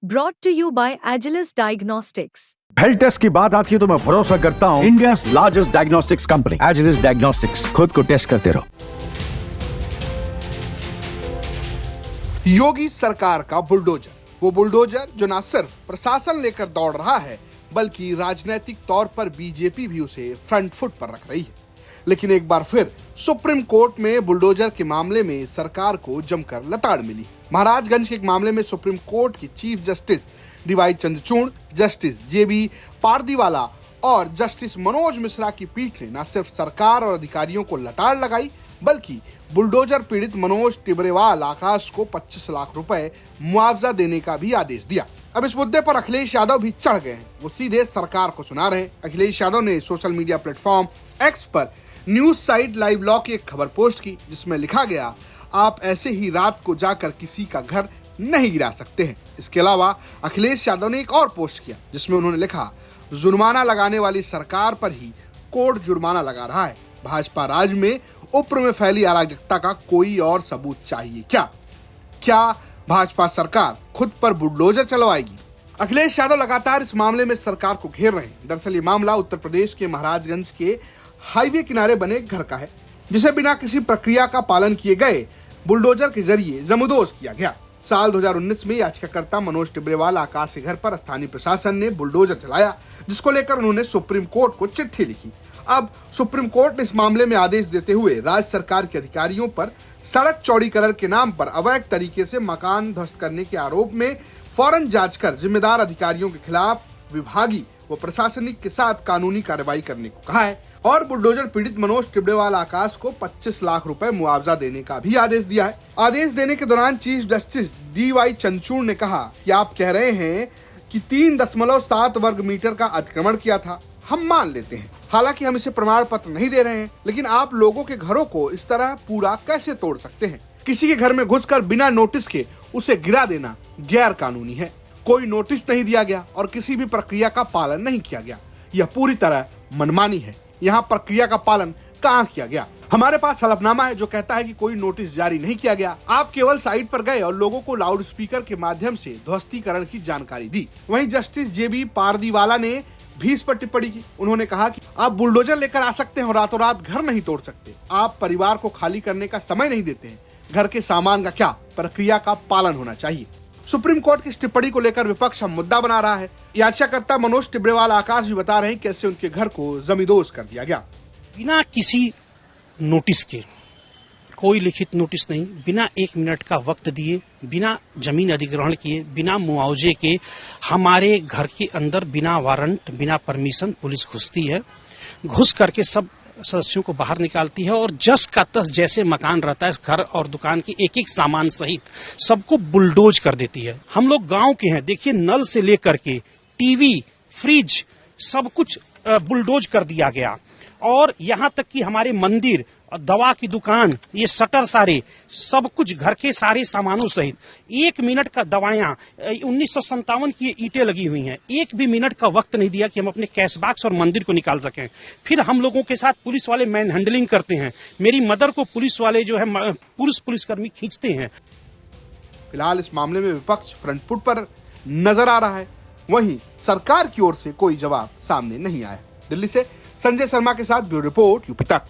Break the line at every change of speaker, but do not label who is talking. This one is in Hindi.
Brought to you by Agilus Diagnostics.
Health test की बात आती है तो मैं भरोसा करता हूँ India's largest diagnostics company Agilus diagnostics. खुद को टेस्ट करते रहो।
योगी सरकार का बुलडोजर, वो बुलडोजर जो न सिर्फ प्रशासन लेकर दौड़ रहा है बल्कि राजनीतिक तौर पर बीजेपी भी उसे फ्रंट फुट पर रख रही है। लेकिन एक बार फिर सुप्रीम कोर्ट में बुलडोजर के मामले में सरकार को जमकर लताड़ मिली। महाराजगंज के एक मामले में सुप्रीम कोर्ट की chief justice D Y Chandrachud, justice J B Pardiwala और जस्टिस मनोज मिश्रा की पीठ ने न सिर्फ सरकार और अधिकारियों को लताड़ लगाई बल्कि बुलडोजर पीड़ित मनोज टिब्रेवाल आकाश को 25 लाख रुपए मुआवजा देने का भी आदेश दिया। अब इस मुद्दे पर अखिलेश यादव भी चढ़ गए हैं, वो सीधे सरकार को सुना रहे हैं। अखिलेश यादव ने सोशल मीडिया प्लेटफॉर्म एक्स पर न्यूज साइट लाइव लॉ की एक खबर पोस्ट की जिसमें लिखा गया, आप ऐसे ही रात को जाकर किसी का घर नहीं गिरा सकते हैं। इसके अलावा अखिलेश यादव ने एक और पोस्ट किया जिसमें उन्होंने लिखा, जुर्माना लगाने वाली सरकार पर ही कोर्ट जुर्माना लगा रहा है। भाजपा राज में उप्र में फैली अराजकता का कोई और सबूत चाहिए क्या भाजपा सरकार खुद पर बुलडोजर चलवाएगी? अखिलेश यादव लगातार इस मामले में सरकार को घेर रहे हैं। दरअसल ये मामला उत्तर प्रदेश के महाराजगंज के हाईवे किनारे बने घर का है जिसे बिना किसी प्रक्रिया का पालन किए गए बुलडोजर के जरिए जमींदोज किया गया। साल 2019 में याचिकाकर्ता मनोज टिब्रेवाल आकाश के घर पर स्थानीय प्रशासन ने बुलडोजर चलाया जिसको लेकर उन्होंने सुप्रीम कोर्ट को चिट्ठी लिखी। अब सुप्रीम कोर्ट ने इस मामले में आदेश देते हुए राज्य सरकार के अधिकारियों पर सड़क चौड़ीकरण के नाम पर अवैध तरीके से मकान ध्वस्त करने के आरोप में फौरन जांच कर जिम्मेदार अधिकारियों के खिलाफ विभागीय व प्रशासनिक के साथ कानूनी कार्रवाई करने को कहा है और बुलडोजर पीड़ित मनोज टिब्रेवाल आकाश को 25 लाख रुपए मुआवजा देने का भी आदेश दिया है। आदेश देने के दौरान चीफ जस्टिस डीवाई चंद्रचूड़ ने कहा कि आप कह रहे हैं कि 3.7 वर्ग मीटर का अतिक्रमण किया था, हम मान लेते हैं। हालांकि हम इसे प्रमाण पत्र नहीं दे रहे हैं, लेकिन आप लोगों के घरों को इस तरह पूरा कैसे तोड़ सकते हैं? किसी के घर में घुसकर बिना नोटिस के उसे गिरा देना गैर कानूनी है। कोई नोटिस नहीं दिया गया और किसी भी प्रक्रिया का पालन नहीं किया गया। यह पूरी तरह मनमानी है। यहाँ प्रक्रिया का पालन कहाँ किया गया? हमारे पास हलफनामा है जो कहता है कि कोई नोटिस जारी नहीं किया गया। आप केवल साइट पर गए और लोगों को लाउड स्पीकर के माध्यम से ध्वस्तीकरण की जानकारी दी। वहीं जस्टिस जेबी पारदीवाला ने भी इस पर टिप्पणी की। उन्होंने कहा कि आप बुलडोजर लेकर आ सकते हैं और रातों रात घर नहीं तोड़ सकते। आप परिवार को खाली करने का समय नहीं देते हैं। घर के सामान का क्या? प्रक्रिया का पालन होना चाहिए। सुप्रीम कोर्ट की इस टिप्पणी को लेकर विपक्ष मुद्दा बना रहा है। याचिकाकर्ता मनोज टिब्रेवाल आकाश भी बता रहे हैं कैसे उनके घर को जमींदोज कर दिया गया।
बिना किसी नोटिस के, कोई लिखित नोटिस नहीं, बिना 1 मिनट का वक्त दिए, बिना जमीन अधिग्रहण किए, बिना मुआवजे के हमारे घर के अंदर बिना वारंट, बिना परमिशन पुलिस घुसती है। घुस करके सब सदस्यों को बाहर निकालती है और जस का तस जैसे मकान रहता है घर और दुकान के एक एक सामान सहित सबको बुलडोज कर देती है। हम लोग गांव के हैं, देखिए नल से लेकर के टीवी, फ्रिज सब कुछ बुलडोज कर दिया गया और यहाँ तक कि हमारे मंदिर, दवा की दुकान, ये शटर सारे सब कुछ घर के सारे सामानों सहित 1 मिनट का दवाएं 1957 की ईंटें लगी हुई हैं। 1 भी मिनट का वक्त नहीं दिया कि हम अपने कैश बॉक्स और मंदिर को निकाल सकें। फिर हम लोगों के साथ पुलिस वाले मैन हैंडलिंग करते हैं। मेरी मदर को पुलिस वाले जो है पुलिसकर्मी खींचते हैं।
फिलहाल इस मामले में विपक्ष फ्रंट फुट पर नजर आ रहा है, वहीं सरकार की ओर से कोई जवाब सामने नहीं आया। दिल्ली से संजय शर्मा के साथ ब्यूरो रिपोर्ट यूपी तक।